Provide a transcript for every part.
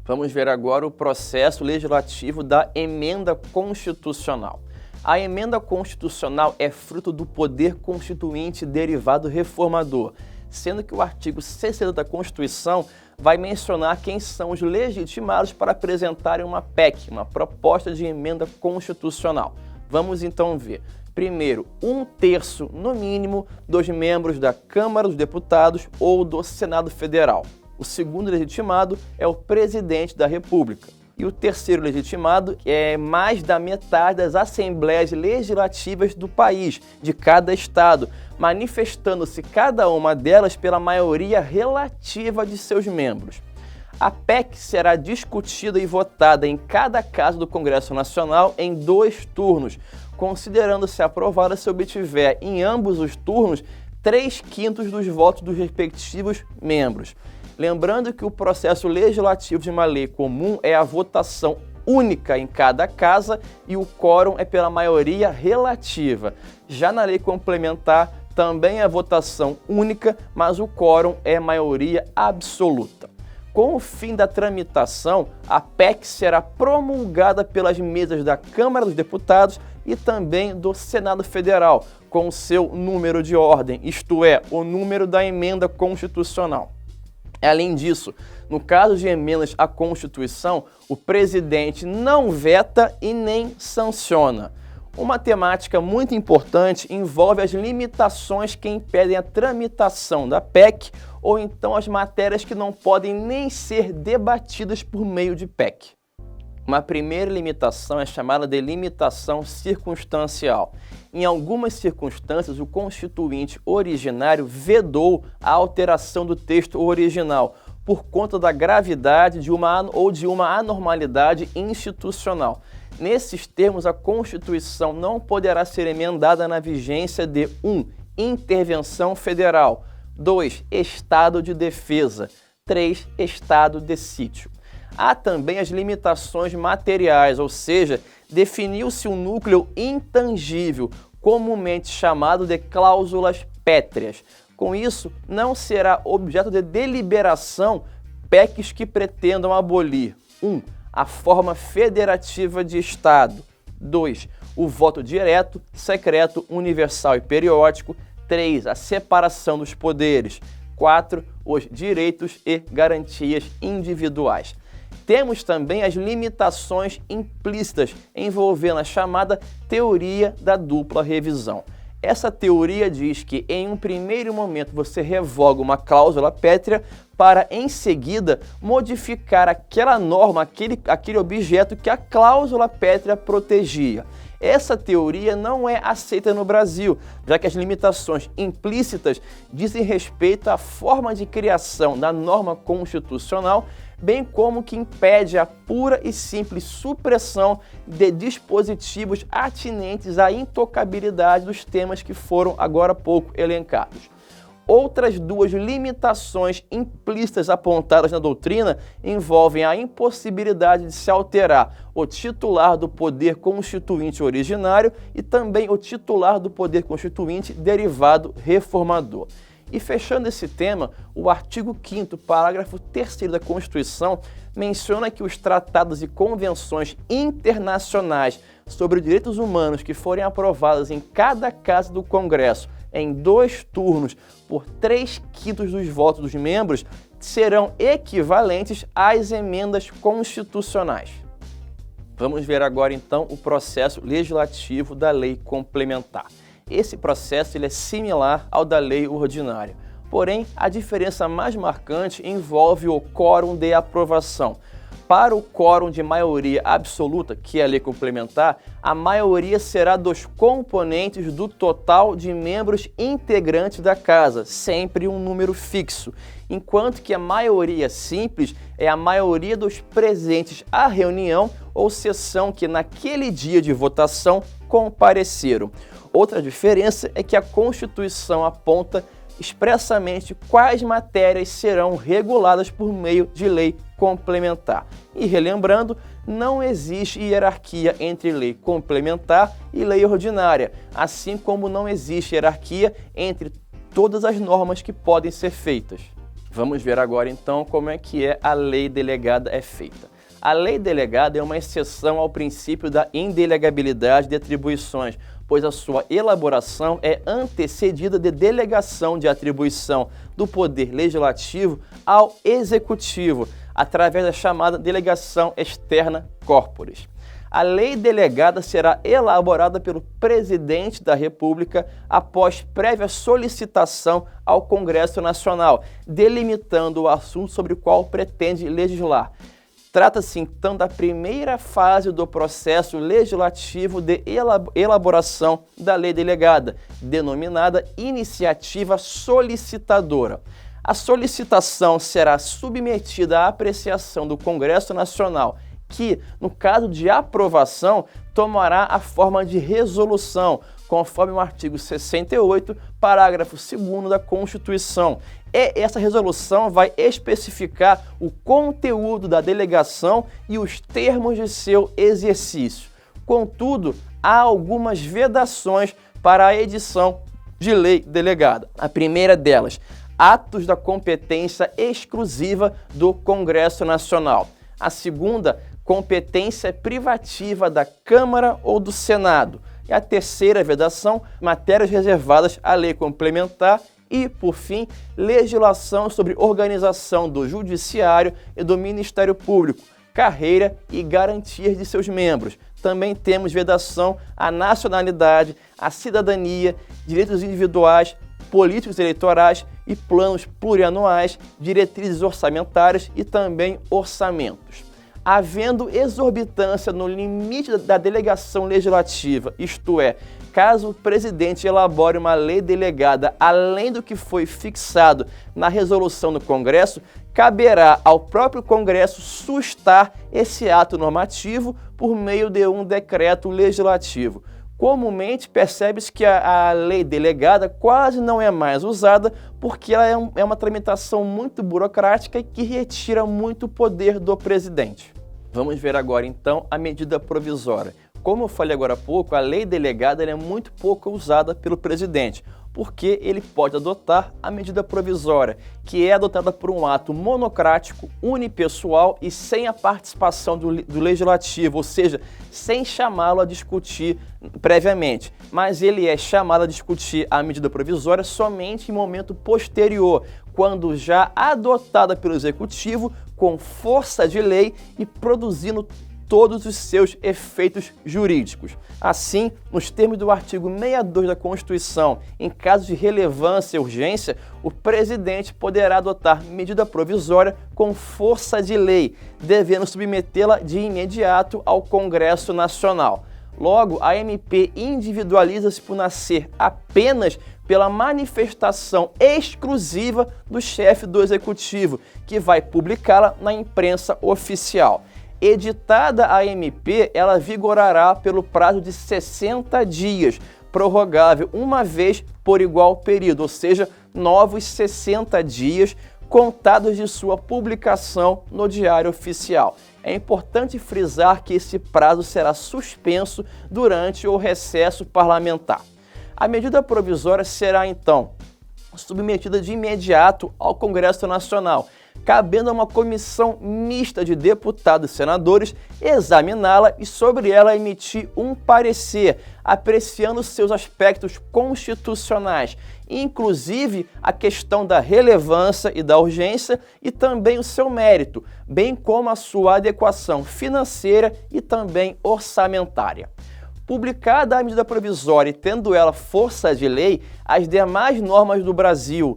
Vamos ver agora o processo legislativo da emenda constitucional. A emenda constitucional é fruto do poder constituinte derivado reformador, sendo que o artigo 60 da Constituição vai mencionar quem são os legitimados para apresentarem uma PEC, uma proposta de emenda constitucional. Vamos então ver. Primeiro, 1/3, no mínimo, dos membros da Câmara dos Deputados ou do Senado Federal. O segundo legitimado é o presidente da República. E o terceiro legitimado é mais da metade das assembleias legislativas do país, de cada estado, manifestando-se cada uma delas pela maioria relativa de seus membros. A PEC será discutida e votada em cada casa do Congresso Nacional em 2 turnos, considerando-se aprovada se obtiver em ambos os turnos 3/5 dos votos dos respectivos membros. Lembrando que o processo legislativo de uma lei comum é a votação única em cada casa e o quórum é pela maioria relativa. Já na lei complementar, também é votação única, mas o quórum é maioria absoluta. Com o fim da tramitação, a PEC será promulgada pelas mesas da Câmara dos Deputados e também do Senado Federal, com o seu número de ordem, isto é, o número da emenda constitucional. Além disso, no caso de emendas à Constituição, o presidente não veta e nem sanciona. Uma temática muito importante envolve as limitações que impedem a tramitação da PEC ou então as matérias que não podem nem ser debatidas por meio de PEC. Uma primeira limitação é chamada de limitação circunstancial. Em algumas circunstâncias, o constituinte originário vedou a alteração do texto original por conta da gravidade de uma anormalidade institucional. Nesses termos, a Constituição não poderá ser emendada na vigência de 1. Intervenção federal, 2. Estado de defesa, 3. Estado de sítio. Há também as limitações materiais, ou seja, definiu-se um núcleo intangível, comumente chamado de cláusulas pétreas. Com isso, não será objeto de deliberação PECs que pretendam abolir 1. A forma federativa de Estado, 2. O voto direto, secreto, universal e periódico, 3. A separação dos poderes, 4. Os direitos e garantias individuais. Temos também as limitações implícitas envolvendo a chamada teoria da dupla revisão. Essa teoria diz que em um primeiro momento você revoga uma cláusula pétrea para em seguida modificar aquela norma, aquele objeto que a cláusula pétrea protegia. Essa teoria não é aceita no Brasil, já que as limitações implícitas dizem respeito à forma de criação da norma constitucional, bem como que impede a pura e simples supressão de dispositivos atinentes à intocabilidade dos temas que foram agora há pouco elencados. Outras 2 limitações implícitas apontadas na doutrina envolvem a impossibilidade de se alterar o titular do poder constituinte originário e também o titular do poder constituinte derivado reformador. E fechando esse tema, o artigo 5º, parágrafo 3º da Constituição menciona que os tratados e convenções internacionais sobre direitos humanos que forem aprovados em cada casa do Congresso em 2 turnos por 3/5 dos votos dos membros serão equivalentes às emendas constitucionais. Vamos ver agora então o processo legislativo da lei complementar. Esse processo ele é similar ao da lei ordinária, porém a diferença mais marcante envolve o quórum de aprovação. Para o quórum de maioria absoluta, que é a lei complementar, a maioria será dos componentes do total de membros integrantes da casa, sempre um número fixo, enquanto que a maioria simples é a maioria dos presentes à reunião ou sessão que naquele dia de votação compareceram. Outra diferença é que a Constituição aponta expressamente quais matérias serão reguladas por meio de lei complementar. E relembrando, não existe hierarquia entre lei complementar e lei ordinária, assim como não existe hierarquia entre todas as normas que podem ser feitas. Vamos ver agora então como é que a lei delegada é feita. A lei delegada é uma exceção ao princípio da indelegabilidade de atribuições, pois a sua elaboração é antecedida de delegação de atribuição do Poder Legislativo ao Executivo, através da chamada delegação externa corporis. A lei delegada será elaborada pelo Presidente da República após prévia solicitação ao Congresso Nacional, delimitando o assunto sobre o qual pretende legislar. Trata-se, então, da primeira fase do processo legislativo de elaboração da lei delegada, denominada iniciativa solicitadora. A solicitação será submetida à apreciação do Congresso Nacional, que, no caso de aprovação, tomará a forma de resolução, conforme o artigo 68, parágrafo 2º da Constituição. E essa resolução vai especificar o conteúdo da delegação e os termos de seu exercício. Contudo, há algumas vedações para a edição de lei delegada. A primeira delas, atos da competência exclusiva do Congresso Nacional. A segunda, competência privativa da Câmara ou do Senado. E a terceira vedação, matérias reservadas à lei complementar. E, por fim, legislação sobre organização do Judiciário e do Ministério Público, carreira e garantias de seus membros. Também temos vedação à nacionalidade, à cidadania, direitos individuais, políticos eleitorais e planos plurianuais, diretrizes orçamentárias e também orçamentos. Havendo exorbitância no limite da delegação legislativa, isto é, caso o presidente elabore uma lei delegada além do que foi fixado na resolução do Congresso, caberá ao próprio Congresso sustar esse ato normativo por meio de um decreto legislativo. Comumente percebe-se que a lei delegada quase não é mais usada porque ela é uma tramitação muito burocrática e que retira muito poder do presidente. Vamos ver agora então a medida provisória. Como eu falei agora há pouco, a lei delegada é muito pouco usada pelo presidente, porque ele pode adotar a medida provisória, que é adotada por um ato monocrático, unipessoal e sem a participação do legislativo, ou seja, sem chamá-lo a discutir previamente. Mas ele é chamado a discutir a medida provisória somente em momento posterior, quando já adotada pelo executivo com força de lei e produzindo todos os seus efeitos jurídicos. Assim, nos termos do artigo 62 da Constituição, em caso de relevância e urgência, o presidente poderá adotar medida provisória com força de lei, devendo submetê-la de imediato ao Congresso Nacional. Logo, a MP individualiza-se por nascer apenas pela manifestação exclusiva do chefe do Executivo, que vai publicá-la na imprensa oficial. Editada a MP, ela vigorará pelo prazo de 60 dias, prorrogável uma vez por igual período, ou seja, novos 60 dias contados de sua publicação no Diário Oficial. É importante frisar que esse prazo será suspenso durante o recesso parlamentar. A medida provisória será, então, submetida de imediato ao Congresso Nacional, cabendo a uma comissão mista de deputados e senadores examiná-la e sobre ela emitir um parecer, apreciando seus aspectos constitucionais, inclusive a questão da relevância e da urgência e também o seu mérito, bem como a sua adequação financeira e também orçamentária. Publicada a medida provisória e tendo ela força de lei, as demais normas do Brasil,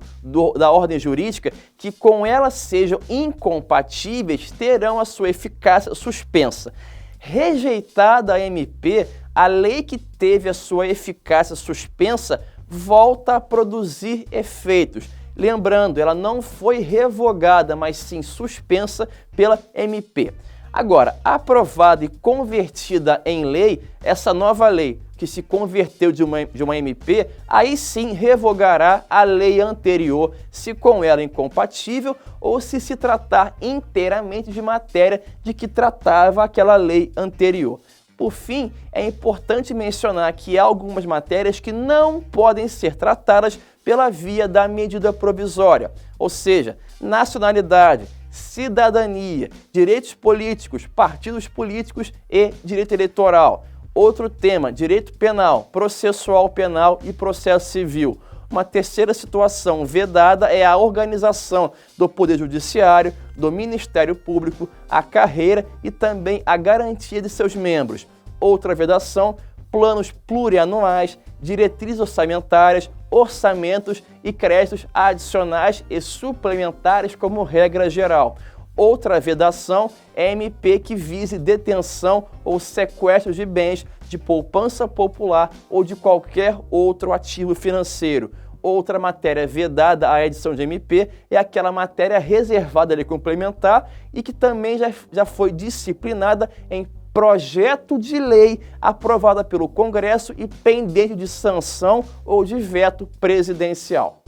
da ordem jurídica, que com ela sejam incompatíveis, terão a sua eficácia suspensa. Rejeitada a MP, a lei que teve a sua eficácia suspensa volta a produzir efeitos. Lembrando, ela não foi revogada, mas sim suspensa pela MP. Agora, aprovada e convertida em lei, essa nova lei que se converteu de uma MP, aí sim revogará a lei anterior, se com ela incompatível ou se tratar inteiramente de matéria de que tratava aquela lei anterior. Por fim, é importante mencionar que há algumas matérias que não podem ser tratadas pela via da medida provisória, ou seja, nacionalidade, cidadania, direitos políticos, partidos políticos e direito eleitoral. Outro tema, direito penal, processual penal e processo civil. Uma terceira situação vedada é a organização do Poder Judiciário, do Ministério Público, a carreira e também a garantia de seus membros. Outra vedação, planos plurianuais, diretrizes orçamentárias, orçamentos e créditos adicionais e suplementares como regra geral. Outra vedação é MP que vise detenção ou sequestro de bens de poupança popular ou de qualquer outro ativo financeiro. Outra matéria vedada à edição de MP é aquela matéria reservada à lei complementar e que também já foi disciplinada em projeto de lei aprovada pelo Congresso e pendente de sanção ou de veto presidencial.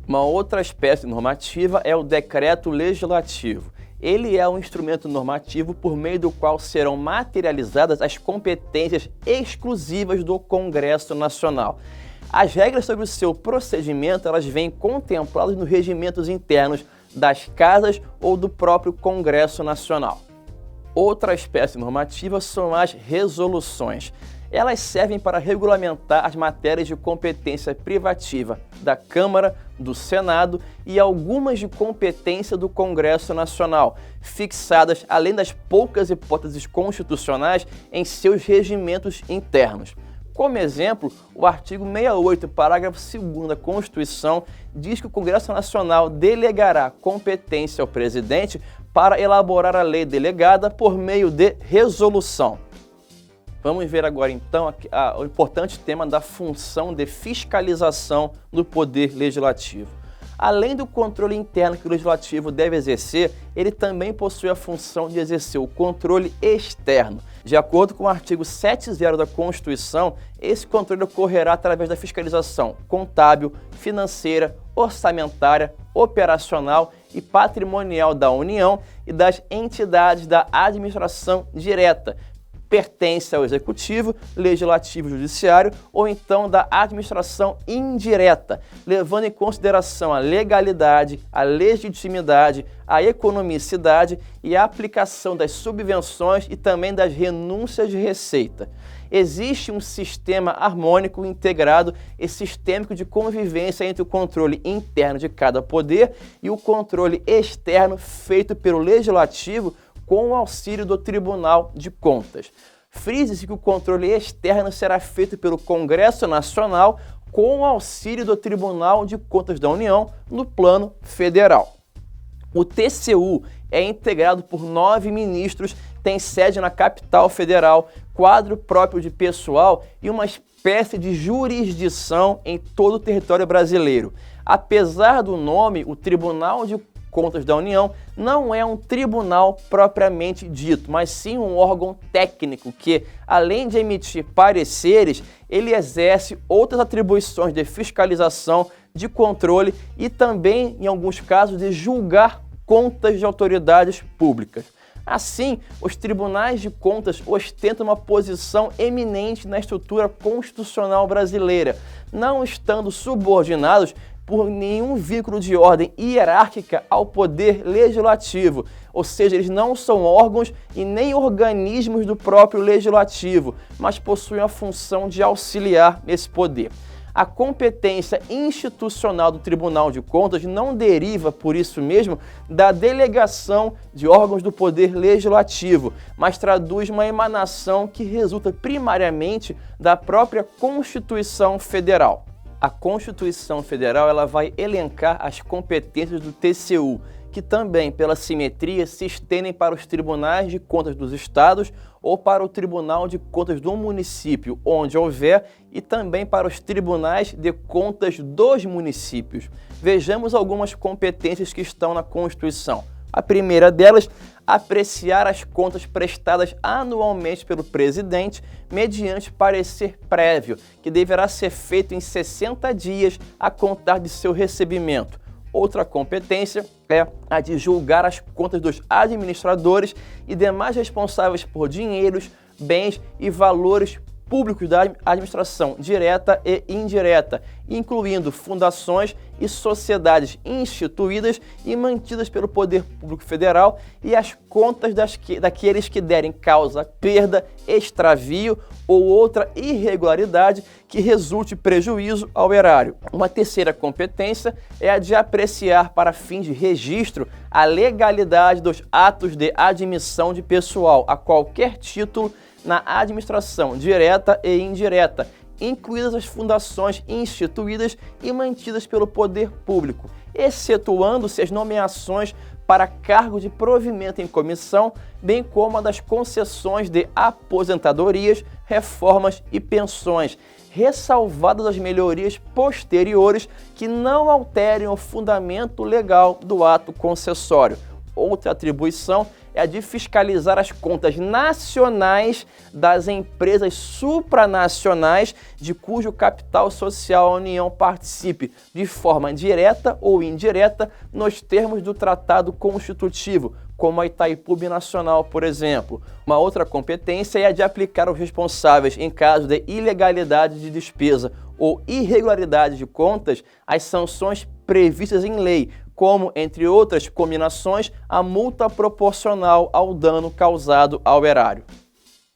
Uma outra espécie normativa é o decreto legislativo. Ele é um instrumento normativo por meio do qual serão materializadas as competências exclusivas do Congresso Nacional. As regras sobre o seu procedimento elas vêm contempladas nos regimentos internos das casas ou do próprio Congresso Nacional. Outra espécie normativa são as resoluções. Elas servem para regulamentar as matérias de competência privativa da Câmara, do Senado e algumas de competência do Congresso Nacional, fixadas, além das poucas hipóteses constitucionais, em seus regimentos internos. Como exemplo, o artigo 68, parágrafo 2º da Constituição, diz que o Congresso Nacional delegará competência ao presidente para elaborar a lei delegada por meio de resolução. Vamos ver agora então o importante tema da função de fiscalização do Poder Legislativo. Além do controle interno que o Legislativo deve exercer, ele também possui a função de exercer o controle externo. De acordo com o artigo 70 da Constituição, esse controle ocorrerá através da fiscalização contábil, financeira, orçamentária, operacional e patrimonial da União e das entidades da administração direta, pertence ao Executivo, Legislativo e Judiciário ou então da administração indireta, levando em consideração a legalidade, a legitimidade, a economicidade e a aplicação das subvenções e também das renúncias de receita. Existe um sistema harmônico, integrado e sistêmico de convivência entre o controle interno de cada poder e o controle externo feito pelo Legislativo com o auxílio do Tribunal de Contas. Frise-se que o controle externo será feito pelo Congresso Nacional com o auxílio do Tribunal de Contas da União no plano federal. O TCU é integrado por 9 ministros, tem sede na capital federal, quadro próprio de pessoal e uma espécie de jurisdição em todo o território brasileiro. Apesar do nome, o Tribunal de Contas da União não é um tribunal propriamente dito, mas sim um órgão técnico que, além de emitir pareceres, ele exerce outras atribuições de fiscalização, de controle e também, em alguns casos, de julgar contas de autoridades públicas. Assim, os tribunais de contas ostentam uma posição eminente na estrutura constitucional brasileira, não estando subordinados por nenhum vínculo de ordem hierárquica ao poder legislativo, ou seja, eles não são órgãos e nem organismos do próprio legislativo, mas possuem a função de auxiliar esse poder. A competência institucional do Tribunal de Contas não deriva, por isso mesmo, da delegação de órgãos do Poder Legislativo, mas traduz uma emanação que resulta primariamente da própria Constituição Federal. A Constituição Federal ela vai elencar as competências do TCU, que também, pela simetria, se estendem para os tribunais de contas dos estados ou para o Tribunal de Contas do município, onde houver, e também para os tribunais de contas dos municípios. Vejamos algumas competências que estão na Constituição. A primeira delas, apreciar as contas prestadas anualmente pelo presidente mediante parecer prévio, que deverá ser feito em 60 dias a contar de seu recebimento. Outra competência é a de julgar as contas dos administradores e demais responsáveis por dinheiros, bens e valores públicos da administração direta e indireta, incluindo fundações e sociedades instituídas e mantidas pelo Poder Público Federal e as contas daqueles que derem causa, perda, extravio ou outra irregularidade que resulte prejuízo ao erário. Uma terceira competência é a de apreciar para fins de registro a legalidade dos atos de admissão de pessoal a qualquer título na administração direta e indireta, incluídas as fundações instituídas e mantidas pelo poder público, excetuando-se as nomeações para cargo de provimento em comissão, bem como a das concessões de aposentadorias, reformas e pensões, ressalvadas as melhorias posteriores que não alterem o fundamento legal do ato concessório. Outra atribuição é a de fiscalizar as contas nacionais das empresas supranacionais de cujo capital social a União participe, de forma direta ou indireta, nos termos do Tratado Constitutivo, como a Itaipu Binacional, por exemplo. Uma outra competência é a de aplicar aos responsáveis, em caso de ilegalidade de despesa ou irregularidade de contas, as sanções previstas em lei, como, entre outras combinações, a multa proporcional ao dano causado ao erário.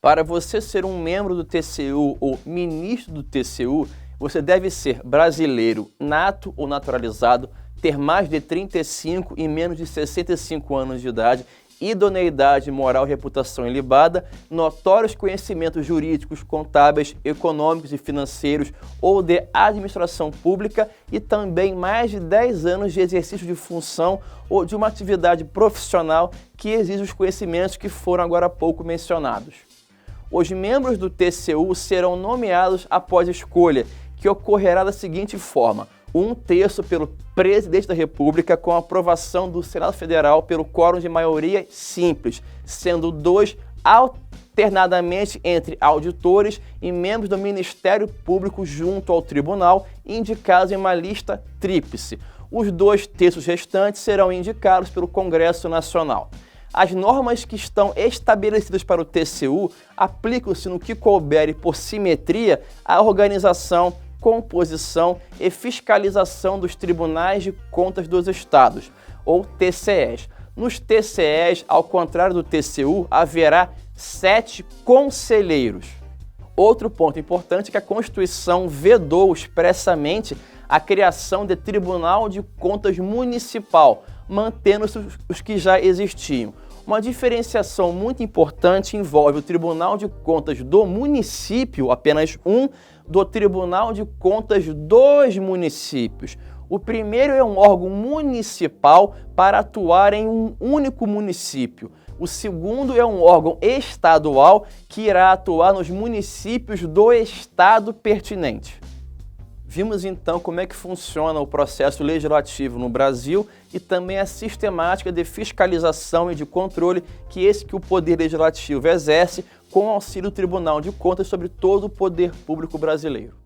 Para você ser um membro do TCU ou ministro do TCU, você deve ser brasileiro nato ou naturalizado, ter mais de 35 e menos de 65 anos de idade, idoneidade moral e reputação ilibada, notórios conhecimentos jurídicos, contábeis, econômicos e financeiros ou de administração pública e também mais de 10 anos de exercício de função ou de uma atividade profissional que exige os conhecimentos que foram agora há pouco mencionados. Os membros do TCU serão nomeados após escolha, que ocorrerá da seguinte forma: 1/3 pelo Presidente da República, com aprovação do Senado Federal pelo quórum de maioria simples, sendo 2 alternadamente entre auditores e membros do Ministério Público junto ao Tribunal, indicados em uma lista tríplice. Os 2/3 restantes serão indicados pelo Congresso Nacional. As normas que estão estabelecidas para o TCU aplicam-se no que couber e por simetria à organização, composição e fiscalização dos Tribunais de Contas dos Estados, ou TCEs. Nos TCEs, ao contrário do TCU, haverá 7 conselheiros. Outro ponto importante é que a Constituição vedou expressamente a criação de Tribunal de Contas Municipal, mantendo-se os que já existiam. Uma diferenciação muito importante envolve o Tribunal de Contas do município, apenas um, do Tribunal de Contas dos municípios. O primeiro é um órgão municipal para atuar em um único município. O segundo é um órgão estadual que irá atuar nos municípios do estado pertinente. Vimos então como é que funciona o processo legislativo no Brasil e também a sistemática de fiscalização e de controle que o Poder Legislativo exerce com o auxílio do Tribunal de Contas sobre todo o poder público brasileiro.